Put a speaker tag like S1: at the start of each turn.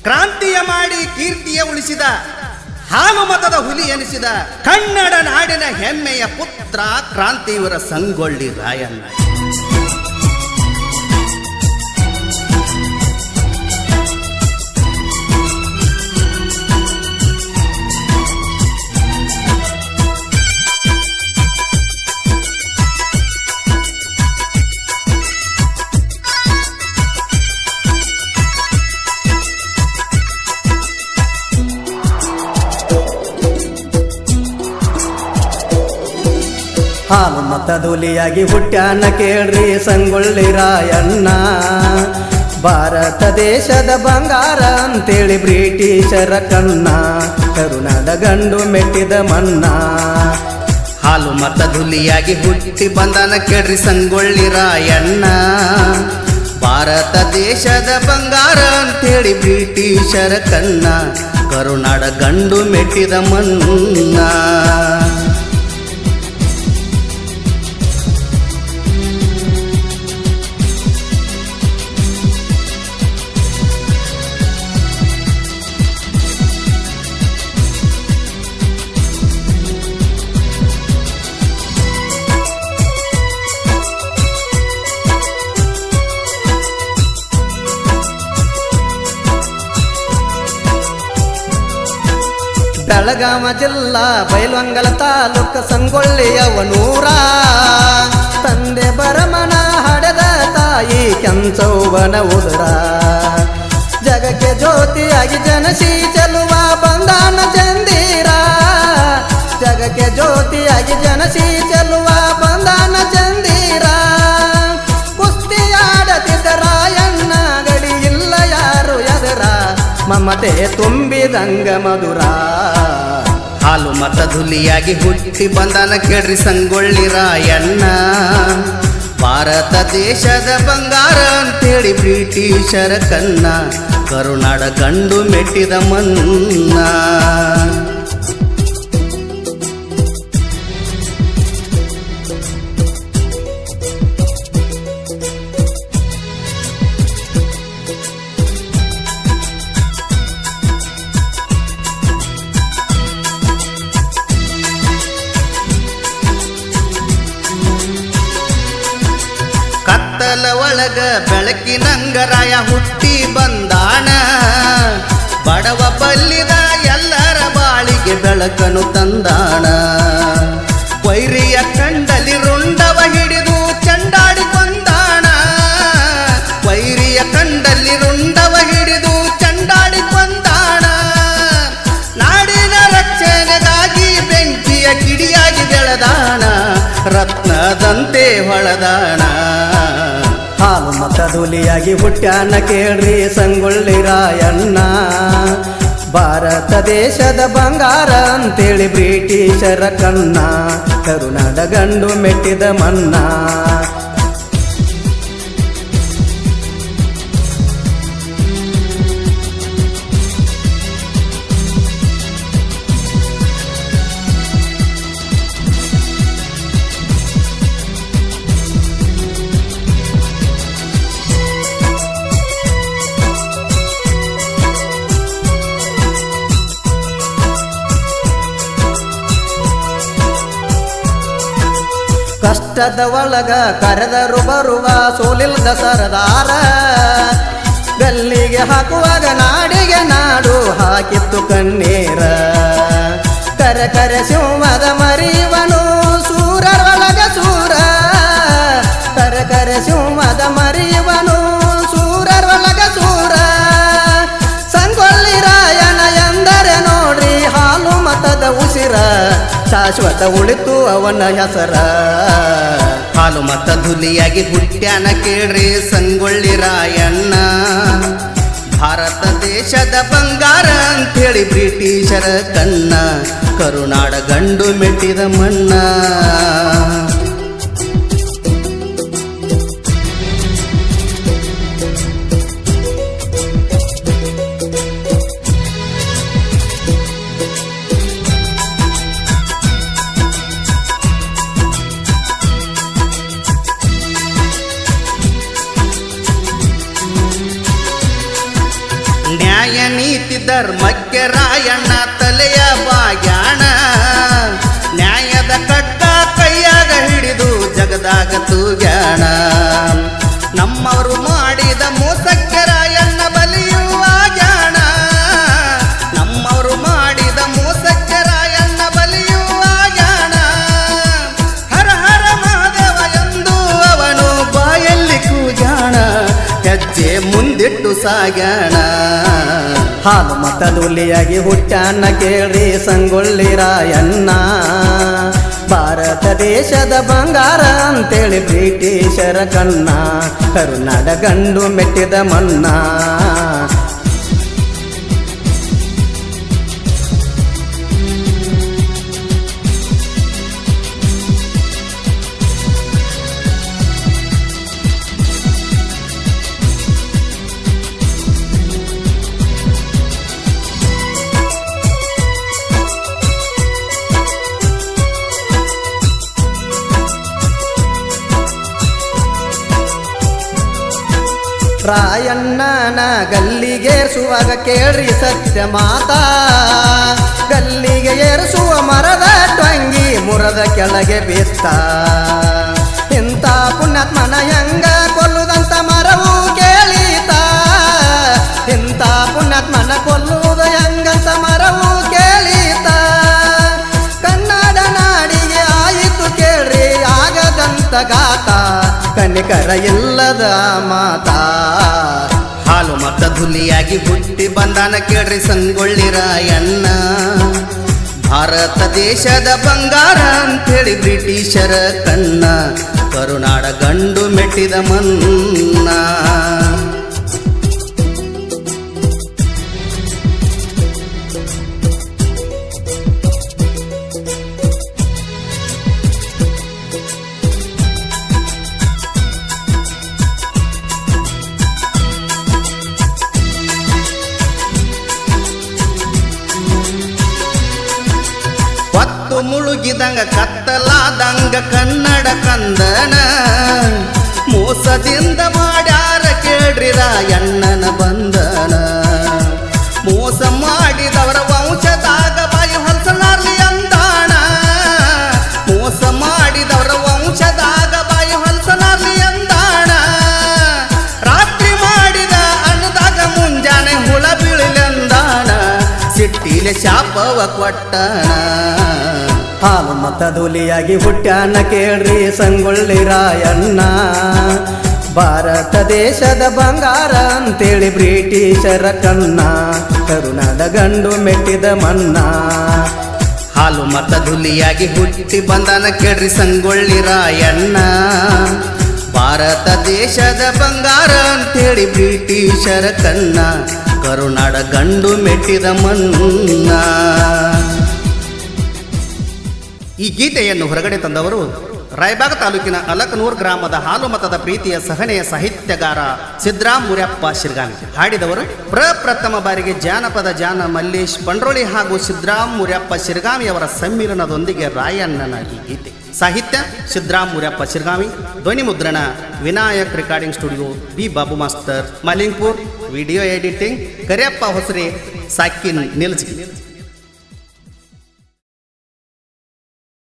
S1: ಕ್ರಾಂತಿಯ ಮಾಡಿ ಕೀರ್ತಿಯ ಉಳಿಸಿದ ಹಾನುಮತದ ಹುಲಿ ಎನಿಸಿದ ಕನ್ನಡ ನಾಡಿನ ಹೆಮ್ಮೆಯ ಪುತ್ರ ಕ್ರಾಂತಿಯವರ ಸಂಗೊಳ್ಳಿ ರಾಯಣ್ಣ.
S2: ಹಾಲು ಮತದುಲಿಯಾಗಿ ಹುಟ್ಟ್ಯಾನ ಕೇಳ್ರಿ ಸಂಗೊಳ್ಳಿ ರಾಯಣ್ಣ. ಭಾರತ ದೇಶದ ಬಂಗಾರ ಅಂತೇಳಿ ಬ್ರಿಟಿಷರ ಕನ್ನ, ಕರುನಾಡ ಗಂಡು ಮೆಟ್ಟಿದ ಮನ್ನ.
S1: ಹಾಲು ಮತದುಲಿಯಾಗಿ ಹುಟ್ಟಿ ಬಂದನ ಕೇಳ್ರಿ ಸಂಗೊಳ್ಳಿ ರಾಯಣ್ಣ. ಭಾರತ ದೇಶದ ಬಂಗಾರ ಅಂತೇಳಿ ಬ್ರಿಟಿಷರ ಕನ್ನ, ಕರುನಾಡ ಗಂಡು ಮೆಟ್ಟಿದ ಮನ್ನ.
S2: ಬೆಳಗಾವ ಜಿಲ್ಲಾ ಬೈಲಹೊಂಗಲ ತಾಲೂಕ ಸಂಗೊಳ್ಳಿಯವನೂರ. ತಂದೆ ಬರಮನ ಹಡೆದ ತಾಯಿ ಕೆಂಚವ್ವನ ಉದರ. ಜಗಕ್ಕೆ ಜ್ಯೋತಿಯಾಗಿ ಜನಸಿ ಚೆಲುವ ಬಂದಾನ ಚಂದೀರ. ಜಗಕ್ಕೆ ಜ್ಯೋತಿಯಾಗಿ ಜನಸಿ ಚೆಲುವ ಬಂದಾನ ಚಂದೀರ. ಕುಸ್ತಿಯಾಡತಿದ್ದ ರಾಯಣ್ಣ ಗಡಿ ಇಲ್ಲ ಯಾರು ಎದರ, ಮಮತೆ ತುಂಬಿದಂಗ ಮಧುರ.
S1: ಹಾಲು ಮತದುಲಿಯಾಗಿ ಹುಟ್ಟಿ ಬಂದನ ಕೇಳ್ರಿ ಸಂಗೊಳ್ಳಿ ರಾಯಣ್ಣ. ಭಾರತ ದೇಶದ ಬಂಗಾರ ಅಂತೇಳಿ ಬ್ರಿಟಿಷರ ಕನ್ನ, ಕರುನಾಡ ಗಂಡು ಮೆಟ್ಟಿದ ಮನ್ನ. ಕತ್ತಲ ಒಳಗ ಬೆಳಕಿನಂಗರಾಯ ಹುಟ್ಟಿ ಬಂದಾಣ. ಬಡವ ಬಲ್ಲಿದ ಎಲ್ಲರ ಬಾಳಿಗೆ ಬೆಳಕನು ತಂದಾಣ. ವೈರಿಯ ಕಂಡಲಿ ರುಂಡವ ಹಿಡಿದು ಚಂಡಾಡಿ ಕೊಂದಾಣ. ವೈರಿಯ ಕಂಡಲಿ ರುಂಡವ ಹಿಡಿದು ಚಂಡಾಡಿ ಕೊಂದಾಣ. ನಾಡಿನ ರಕ್ಷಣೆಗಾಗಿ ಬೆಂಕಿಯ ಕಿಡಿಯಾಗಿ ಬೆಳೆದಾಣ, ರತ್ನದಂತೆ ಹೊಳದಾಣ.
S2: ಹಾಲು ಮತದುಲಿಯಾಗಿ ಹುಟ್ಟ್ಯಾನ ಕೇಳ್ರಿ ಸಂಗೊಳ್ಳಿ ರಾಯಣ್ಣ. ಭಾರತ ದೇಶದ ಬಂಗಾರ ಅಂತೇಳಿ ಬ್ರಿಟಿಷರ ಕನ್ನ, ಕರುನಾಡ ಗಂಡು ಮೆಟ್ಟಿದ ಮನ್ನ. ಕಷ್ಟದ ಒಳಗ ಕರೆದರು ಬರುವ ಸೋಲಿಲ್ದ ಸರದಾರ. ಗಲ್ಲಿಗೆ ಹಾಕುವಾಗ ನಾಡಿಗೆ ನಾಡು ಹಾಕಿತ್ತು ಕಣ್ಣೀರ. ಕರೆ ಕರೆ ಸಿಂಹದ ಮರಿವನು ಸೂರರೊಳಗ ಸೂರ. ಕರೆ ಕರೆ ಸಿಂಹದ ಮರಿವನು ಸೂರರೊಳಗ ಸೂರ. ಸಂಗೊಳ್ಳಿ ರಾಯಣ್ಣ ಎಂದರೆ ನೋಡ್ರಿ ಹಾಲು ಮತದ ಉಸಿರ, ಶಾಶ್ವತ ಉಳಿತು ಅವನ ಹೆಸರ.
S1: ಹಾಲು ಮತದುಲಿಯಾಗಿ ಹುಟ್ಟ್ಯಾನ ಕೇಳ್ರಿ ಸಂಗೊಳ್ಳಿ ರಾಯಣ್ಣ. ಭಾರತ ದೇಶದ ಬಂಗಾರ ಅಂತೇಳಿ ಬ್ರಿಟಿಷರ ಕನ್ನ, ಕರುನಾಡ ಗಂಡು ಮೆಟ್ಟಿದ ಮನ್ನ. ಧರ್ಮಕ್ಕೆ ರಾಯಣ್ಣ ತಲೆಯ ಬಾಗ್ಯಾಣ ನ್ಯಾಯದ ಕಡ್ಡ ಕೈಯಾಗ ಹಿಡಿದು ಜಗದಾಗ ತೂಗ್ಯಾಣ ನಮ್ಮವರು ಮಾಡಿದ ಮೋಸಕ್ಕೆ ರಾಯಣ್ಣ ಬಲಿಯುವ ಜಾಣ ನಮ್ಮವರು ಮಾಡಿದ ಮೋಸಕ್ಕೆ ರಾಯಣ್ಣ ಬಲಿಯುವ ಜಾಣ ಹರ ಹರ ಮಹಾದೇವ ಎಂದು ಅವನು ಬಾಯಲ್ಲಿ ಕೂಗ್ಯಾಣ ಹೆಜ್ಜೆ ಮುಂದಿಟ್ಟು ಸಾಗ್ಯಾಣ
S2: ಹಾಲು ಮತದುಲಿಯಾಗಿ ಹುಟ್ಟಾನ ಕೇಳ್ರಿ ಸಂಗೊಳ್ಳಿ ರಾಯಣ್ಣ ಭಾರತ ದೇಶದ ಬಂಗಾರ ಅಂತೇಳಿ ಬ್ರಿಟಿಷರ ಕಣ್ಣ ಕರುನಾಡ ಗಂಡು ಮೆಟ್ಟಿದ ಮನ್ನ ರಾಯಣ್ಣನ ಗಲ್ಲಿಗೆ ಏರಿಸುವಾಗ ಕೇಳ್ರಿ ಸತ್ಯ ಮಾತಾ ಗಲ್ಲಿಗೆ ಏರಿಸುವ ಮರದ ಟೊಂಗಿ ಮುರದ ಕೆಳಗೆ ಬಿತ್ತ ಇಂಥ ಪುಣ್ಯಾತ್ಮನ ಹೆಂಗ ಕೊಲ್ಲುದಂತ ಮರವು ಕೇಳಿತ ಇಂಥ ಪುಣ್ಯಾತ್ಮನ ಕೊಲ್ಲುವುದು ಹೆಂಗಂತ ಮರವು ಕೇಳಿತ ಕನ್ನಡ ನಾಡಿಗೆ ಆಯಿತು ಕೇಳ್ರಿ ಆಗದಂತ ಗಾತ ಕನಿಕರ ಇಲ್ಲದ ಮಾತಾ
S1: ಹಾಲು ಮತ ಧುಲಿಯಾಗಿ ಹುಟ್ಟಿ ಬಂದಾನ ಕೇಳ್ರಿ ಸಂಗೊಳ್ಳಿ ರಾಯಣ್ಣ ಭಾರತ ದೇಶದ ಬಂಗಾರ ಅಂತೇಳಿ ಬ್ರಿಟಿಷರ ಕಣ್ಣ ಕರುನಾಡ ಗಂಡು ಮೆಟ್ಟಿದ ಮನ್ನ ಮುಳುಗಿದಂಗ ಕತ್ತಲಾದಂಗ ಕನ್ನಡ ಕಂದನ ಮೋಸದಿಂದ ಮಾಡ್ಯಾರ ಕೇಳ್ರಿ ರಾಯಣ್ಣನ ಬಂಧನ ಮೋಸ ಮಾಡಿದವರ ವಂಶದಾಗ ಬಾಯಿ ಹೊಲಸಲಾರ್ಲಿ ಅಂದಾಣ ಮೋಸ ಮಾಡಿದವರ ವಂಶದಾಗ ಬಾಯಿ ಹೊಲಸಲಾರ್ಲಿ ಅಂದಾಣ ರಾತ್ರಿ ಮಾಡಿದ ಅನ್ನದಾಗ ಮುಂಜಾನೆ ಹುಳ ಬೀಳಲೆಂದಾಣ ಸಿಟ್ಟಿಲೆ ಶಾಪವ ಕೊಟ್ಟಣ
S2: ಹಾಲು ಮತದುಲಿಯಾಗಿ ಹುಟ್ಟಾನ ಕೇಳ್ರಿ ಸಂಗೊಳ್ಳಿ ರಾಯಣ್ಣ ಭಾರತ ದೇಶದ ಬಂಗಾರ ಅಂತೇಳಿ ಬ್ರಿಟಿಷರ ಕಣ್ಣ ಕರುನಾಡ ಗಂಡು ಮೆಟ್ಟಿದ ಮನ್ನ
S1: ಹಾಲು ಮತ ಧುಲಿಯಾಗಿ ಹುಟ್ಟಿ ಬಂದನ ಕೇಳ್ರಿ ಸಂಗೊಳ್ಳಿ ರಾಯಣ್ಣ ಭಾರತ ದೇಶದ ಬಂಗಾರ ಅಂತೇಳಿ ಬ್ರಿಟಿಷರ ಕಣ್ಣ ಕರುನಾಡ ಗಂಡು ಮೆಟ್ಟಿದ ಮನ್ನ ಈ ಗೀತೆಯನ್ನು ಹೊರಗಡೆ ತಂದವರು ರಾಯಬಾಗ ತಾಲೂಕಿನ ಅಲಕನೂರ್ ಗ್ರಾಮದ ಹಾಲು ಮತದ ಪ್ರೀತಿಯ ಸಹನೆಯ ಸಾಹಿತ್ಯಗಾರ ಸಿದ್ರಾಮ್ ಮುರ್ಯಪ್ಪ ಶಿರ್ಗಾವಿ. ಹಾಡಿದವರು ಪ್ರಪ್ರಥಮ ಬಾರಿಗೆ ಜಾನಪದ ಜಾನ ಮಲ್ಲೇಶ್ ಪಂಡ್ರೋಳಿ ಹಾಗೂ ಸಿದ್ರಾಮ್ ಮುರ್ಯಪ್ಪ ಶಿರ್ಗಾವಿಯವರ ಸಮ್ಮಿಲನದೊಂದಿಗೆ ರಾಯಣ್ಣನ ಈ ಗೀತೆ. ಸಾಹಿತ್ಯ ಸಿದ್ರಾಮ್ ಮುರ್ಯಪ್ಪ ಶಿರ್ಗಾವಿ. ಧ್ವನಿ ಮುದ್ರಣ Vinayak recording studio, B Babu master, Malingpur. Video editing Kariyappa Hosare, ಸಾಕಿನ್ ನಿಲ್ಜಿ.